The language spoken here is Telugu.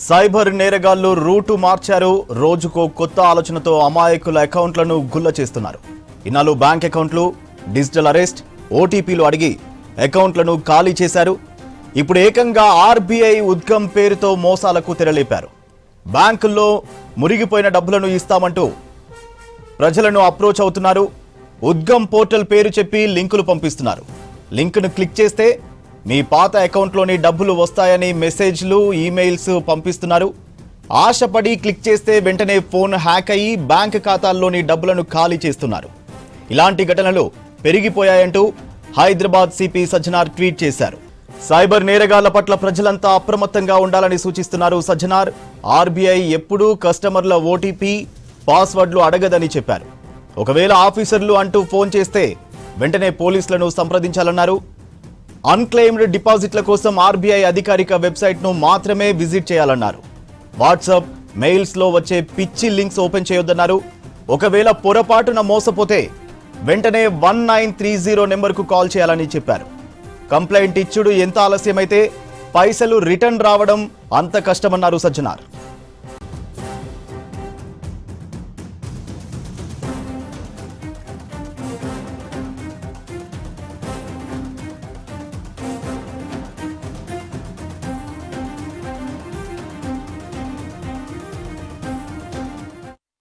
సైబర్ నేరగాళ్లు రూటు మార్చారు. రోజుకో కొత్త ఆలోచనతో అమాయకుల అకౌంట్లను గుల్ల చేస్తున్నారు. ఇన్నాళ్ళు బ్యాంక్ అకౌంట్లు, డిజిటల్ అరెస్ట్, ఓటీపీలు అడిగి అకౌంట్లను ఖాళీ చేశారు. ఇప్పుడు ఏకంగా ఆర్బీఐ ఉద్గమ్ పేరుతో మోసాలకు తెరలేపారు. బ్యాంకుల్లో మురిగిపోయిన డబ్బులను ఇస్తామంటూ ప్రజలను అప్రోచ్ అవుతున్నారు. ఉద్గమ్ పోర్టల్ పేరు చెప్పి లింకులు పంపిస్తున్నారు. లింకును క్లిక్ చేస్తే మీ పాత అకౌంట్లోని డబ్బులు వస్తాయని మెసేజ్లు, ఈమెయిల్స్ పంపిస్తున్నారు. ఆశపడి క్లిక్ చేస్తే వెంటనే ఫోన్ హ్యాక్ అయ్యి బ్యాంక్ ఖాతాల్లోని డబ్బులను ఖాళీ చేస్తున్నారు. ఇలాంటి ఘటనలు పెరిగిపోయాయంటూ హైదరాబాద్ సిపి సజ్జనార్ ట్వీట్ చేశారు. సైబర్ నేరగాళ్ల పట్ల ప్రజలంతా అప్రమత్తంగా ఉండాలని సూచిస్తున్నారు సజ్జనార్. ఆర్బీఐ ఎప్పుడూ కస్టమర్ల ఓటీపీ, పాస్వర్డ్లు అడగదని చెప్పారు. ఒకవేళ ఆఫీసర్లు అంటూ ఫోన్ చేస్తే వెంటనే పోలీసులను సంప్రదించాలన్నారు. అన్క్లెయిమ్డ్ డిపాజిట్ల కోసం ఆర్బీఐ అధికారిక వెబ్సైట్ను మాత్రమే విజిట్ చేయాలన్నారు. వాట్సాప్, మెయిల్స్లో వచ్చే పిచ్చి లింక్స్ ఓపెన్ చేయొద్దన్నారు. ఒకవేళ పొరపాటున మోసపోతే వెంటనే 1930 నెంబర్కు కాల్ చేయాలని చెప్పారు. కంప్లైంట్ ఇచ్చుడు ఎంత ఆలస్యమైతే పైసలు రిటర్న్ రావడం అంత కష్టమన్నారు సజ్జనార్.